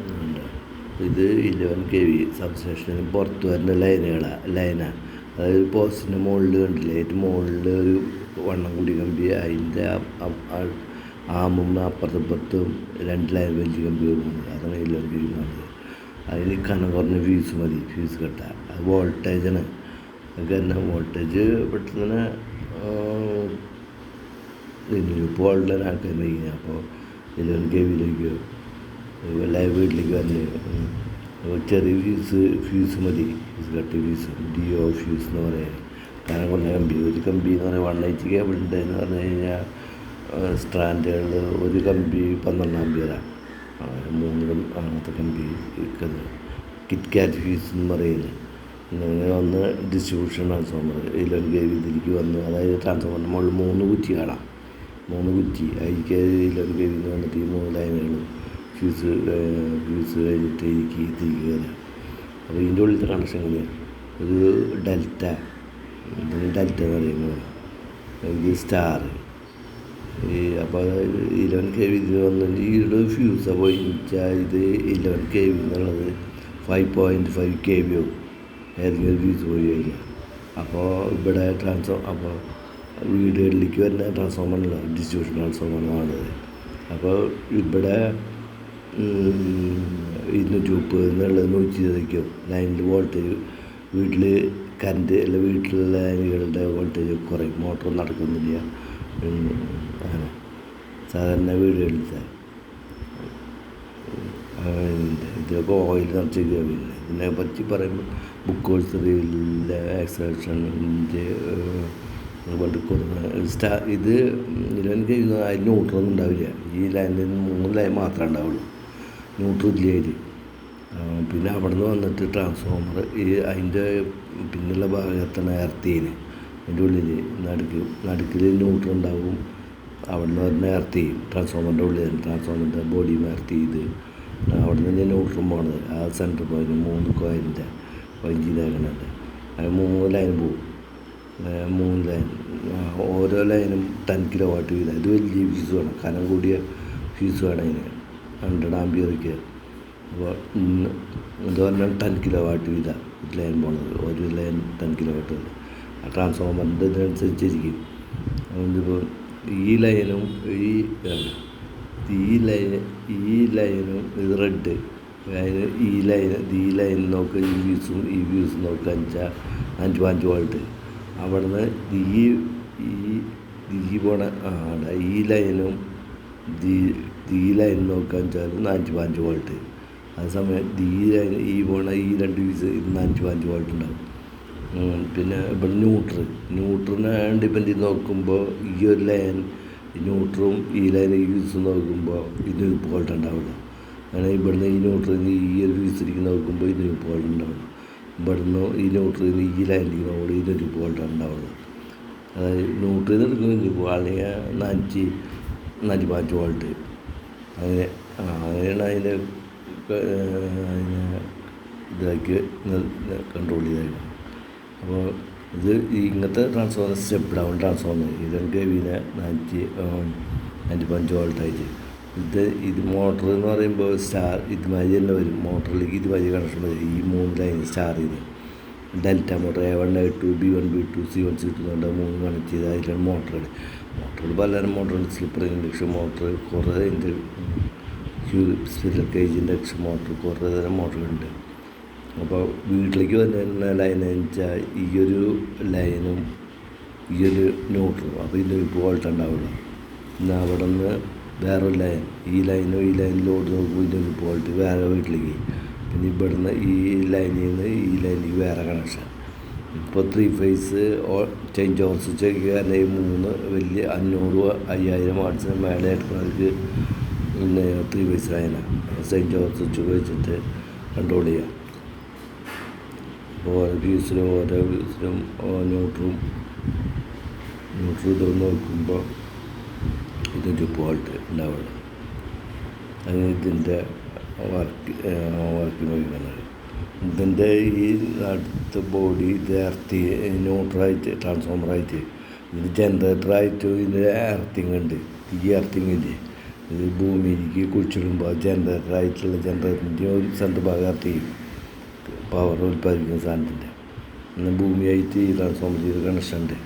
ഉണ്ട്. ഇത് 11 kV സബ്സ്റ്റേഷന് പുറത്ത് വരുന്ന ലൈനാണ്. അതായത് പോസ്റ്റിൻ്റെ മുകളിൽ കണ്ടില്ലേ, ഏറ്റവും മുകളിൽ ഒരു വണ്ണം കൂടി കമ്പി, അതിൻ്റെ ആമും അപ്പുറത്തും 2 ലൈൻ വലിയ കമ്പി വരുന്നുണ്ട്. അതാണ് 11 kV എന്നുള്ളത്. അതിന് കനം കുറഞ്ഞ ഫ്യൂസ് മതി, ഫ്യൂസ് കെട്ടാൻ. അത് വോൾട്ടേജാണ്. കാരണം വോൾട്ടേജ് പെട്ടെന്ന് 230 വോൾട്ടിലാണ് ആക്കാൻ കഴിയുന്നത്. അപ്പോൾ 11 kV എല്ലാ വീട്ടിലേക്ക് വരല് ചെറിയ ഫ്യൂസ് മതി. Fuse cut fuse, DO fuse എന്ന് പറയാം. കാരണം കുറഞ്ഞ കമ്പി, ഒരു കമ്പി എന്ന് പറയുക 180 കേബിൾ ഉണ്ടെന്ന് പറഞ്ഞു കഴിഞ്ഞാൽ സ്ട്രാൻഡുകളിൽ ഒരു കമ്പി 12 ആമ്പിയറാണ്. 3 അങ്ങനത്തെ കമ്പി കിറ്റ്കാറ്റ് ഫ്യൂസ് എന്ന് പറയുന്നത്. ഇങ്ങനെ ഒന്ന് ഡിസ്ട്രിബ്യൂഷൻ ട്രാൻസ്ഫോമർ 11 kV ഇതിലേക്ക് വന്ന്, അതായത് ട്രാൻസ്ഫോമറിൻ്റെ മുകളിൽ 3 കുറ്റി കാണാം. 3 കുറ്റി അതിലേക്ക് 11 kV എന്ന് വന്നിട്ട് ഈ 3 ലൈനുകൾ ഫ്യൂസ് കഴിഞ്ഞിട്ട് തിരികെ വരാം. അപ്പോൾ ഇതിൻ്റെ ഉള്ളിലത്തെ കണക്ഷൻ എങ്ങനെയാണ്? ഒരു ഡെൽറ്റ, ഇതിന് ഡെൽറ്റ എന്ന് പറയുമ്പോൾ ഇത് സ്റ്റാർ. അപ്പോൾ 11 kV ഇതിൽ വന്നിട്ട് ഈയുടെ ഫ്യൂസ് പോയിച്ചാൽ ഇത് 11 kV എന്നുള്ളത് 5.5 kV ആവും ഏതെങ്കിലും ഫ്യൂസ് പോയി കഴിഞ്ഞാൽ. അപ്പോൾ ഇവിടെ അപ്പോൾ വീടുകളിലേക്ക് വരുന്ന ട്രാൻസ്ഫോമറില്ല, ഡിസ്ട്രിബ്യൂഷൻ ട്രാൻസ്ഫോമറാണത്. അപ്പോൾ ഇവിടെ 230 എന്നുള്ളത് 120 ലൈനിൽ വോൾട്ടേജ്, വീട്ടിൽ കറണ്ട് അല്ല, വീട്ടിലുള്ള ലൈനുകളുടെ വോൾട്ടേജ് കുറയും. മോട്ടർ നടക്കുന്നില്ല. അങ്ങനെ സാധാരണ വീടുകളിലത്തെ ഇതിലൊക്കെ ഓയിൽ നിറച്ചിരിക്കുക. പിന്നെ ഇതിനെ പറ്റി പറയുമ്പോൾ ബുക്കോഴ്സറിയിലെ ആക്സലേഷൻ്റെ ഇത് 11 kV അതിൽ ന്യൂട്രൊന്നും ഉണ്ടാവില്ല. ഈ ലൈനിൽ 3 ലൈൻ മാത്രമേ ഉണ്ടാവുള്ളൂ, ന്യൂട്രില്ല അതിൽ. പിന്നെ അവിടെ നിന്ന് വന്നിട്ട് ട്രാൻസ്ഫോമർ അതിൻ്റെ പിന്നുള്ള ഭാഗത്താണ് എർത്തിന്, അതിൻ്റെ ഉള്ളിൽ നടുക്കിൽ ന്യൂട്രൽ ഉണ്ടാവും. അവിടെ നിന്ന് വരുന്ന എർത്ത് ചെയ്യും ട്രാൻസ്ഫോമറിൻ്റെ ഉള്ളിൽ, ട്രാൻസ്ഫോമറിൻ്റെ ബോഡി എർത്ത് ചെയ്ത് അവിടെ നിന്ന് ന്യൂട്രൽ പോണത് ആ സെൻറ്റർ പോയിന്റ് 3 കോയിലിൻ്റെ 15 ലൈനുണ്ട്. അത് 3 ലൈൻ പോവും. 3 ലൈൻ, ഓരോ ലൈനും 10 kW വീതം. ഇത് വലിയ ഫ്യൂസ് വേണം, കനം കൂടിയ ഫ്യൂസ് വേണം അതിന്, 100 ആമ്പിയർക്ക്. അപ്പോൾ എന്ന് പറഞ്ഞാൽ 10 kW വീതം ലൈൻ പോണത്, ഒരു ലൈൻ 10 kW. ആ ട്രാൻസ്ഫോമറിൻ്റെ ഇതിനനുസരിച്ചിരിക്കും. അതിപ്പോൾ ഈ ലൈനും ഈ ലൈനും ഇത് റെഡ്, അതായത് ഈ ലൈൻ നോക്കുക, ഈ വ്യൂസും നോക്കുക വെച്ചാൽ 5 വോൾട്ട്. അവിടെ നിന്ന് ഈ പോണ ഈ ലൈനും ഈ ലൈൻ നോക്കുക വെച്ചാൽ 5 വോൾട്ട്. അതേസമയം ഈ പോണ ഈ 2 വ്യൂസ് 5 വോൾട്ട് ഉണ്ടാവും. പിന്നെ ഇവിടെ ന്യൂട്രലിനെ ഡിപ്പെൻഡ് ചെയ്ത് നോക്കുമ്പോൾ ഈ ഒരു ലൈൻ ന്യൂട്രും ഈ ലൈൻ വ്യൂസും നോക്കുമ്പോൾ 230 വോൾട്ട് ഉണ്ടാവില്ല. അങ്ങനെ ഇവിടുന്ന് ഈ ന്യൂട്രലിന് ഈ ഒരു വ്യൂസിലേക്ക് നോക്കുമ്പോൾ 230 വോൾട്ട് ഉണ്ടാവുള്ളൂ. ഇവിടുന്ന് ഈ ന്യൂട്രലിന് ഈ ലൈനിലേക്ക് നോക്കുമ്പോൾ 230 വോൾട്ട് ഉണ്ടാവുള്ളൂ. അതായത് ന്യൂട്രലിൽ നിന്ന് എടുക്കുമ്പോൾ അല്ലെങ്കിൽ 405 വോൾട്ട്. അങ്ങനെയാണ് അതിൻ്റെ ഇതാക്കി കൺട്രോൾ ചെയ്തായിരുന്നു. അപ്പോൾ ഇത് ഇങ്ങനത്തെ transformer step down transformer 11 kV 405 വോൾട്ടായിട്ട്. ഇത് മോട്ടർ എന്ന് പറയുമ്പോൾ സ്റ്റാർ ഇതുമാതിരി തന്നെ വരും. മോട്ടറിലേക്ക് ഇതുമാതിരി കണക്ഷൻ വരും. ഈ 3 ലൈൻ സ്റ്റാർ ചെയ്ത് delta motor A1 A2 B1 B2 C1 C2 എന്നുകൊണ്ട് 3 കണക്ട് ചെയ്ത് അതിലാണ് മോട്ടറുകൾ പലതരം മോട്ടറുണ്ട്. സ്ലിപ്പർ ഇൻഡക്ഷൻ മോട്ടർ, കുറേ സ്പിരിൽ കേജ് ഇൻഡക്ഷൻ മോട്ടർ, കുറേ തരം മോട്ടറുകളുണ്ട്. അപ്പോൾ വീട്ടിലേക്ക് വരുന്ന ലൈൻ വെച്ചാൽ ഈ ഒരു ലൈനും ഈ ഒരു ന്യൂട്രലും. അപ്പോൾ 230 വോൾട്ട് ഉണ്ടാവുള്ളൂ. എന്നാൽ അവിടെ നിന്ന് വേറൊരു ലൈൻ, ഈ ലൈനിലോട്ട് നോക്കുമ്പോൾ 230 വോൾട്ട് വേറെ വീട്ടിലേക്ക്. പിന്നെ ഇവിടുന്ന് ഈ ലൈനിൽ നിന്ന് ഈ ലൈനിലേക്ക് വേറെ കണക്ഷൻ. ഇപ്പോൾ 3 ഫേസ് ചേഞ്ച് ഓവർ സ്വിച്ച് ഒക്കെ കാരണം ഈ 3 വലിയ 500-5000 വാട്ട്സിന് മേലെ എടുക്കുന്നവർക്ക് പിന്നെ 3 ഫേസ് ലൈനാണ്. ചേഞ്ച് ഓവർ സ്വിച്ച് ഉപയോഗിച്ചിട്ട് കൺട്രോൾ ചെയ്യാം. ഓരോ ഫ്യൂസിലും ന്യൂട്രും തുറന്ന് നോക്കുമ്പോൾ 230 വോൾട്ട് ഉണ്ടാവുള്ളൂ. അങ്ങനെ ഇതിൻ്റെ വർക്കിംഗ് വയ്ക്കുന്നത്. ഇതിൻ്റെ ഈ അടുത്ത ബോഡി ഇത് എർത്തി ന്യൂട്രലായിട്ട് ട്രാൻസ്ഫോമറായിട്ട് ഇതിന് ജനറേറ്ററായിട്ടും ഇതിൻ്റെ എർത്തിങ് ഉണ്ട്. ഈ എർത്തിങ്ങില്ലേ ഇത് ഭൂമിയിലേക്ക് കുഴിച്ചിടുമ്പോൾ ജനറേറ്ററിൻ്റെ ഒരു സ്ഥലത്ത് ഭാഗത്ത് പവർ ഉൽപ്പാദിപ്പിക്കുന്ന സാധനത്തിൻ്റെ ഭൂമിയായിട്ട് ഈ ട്രാൻസ്ഫോമർ ചെയ്ത് കണക്ഷൻ ഉണ്ട്.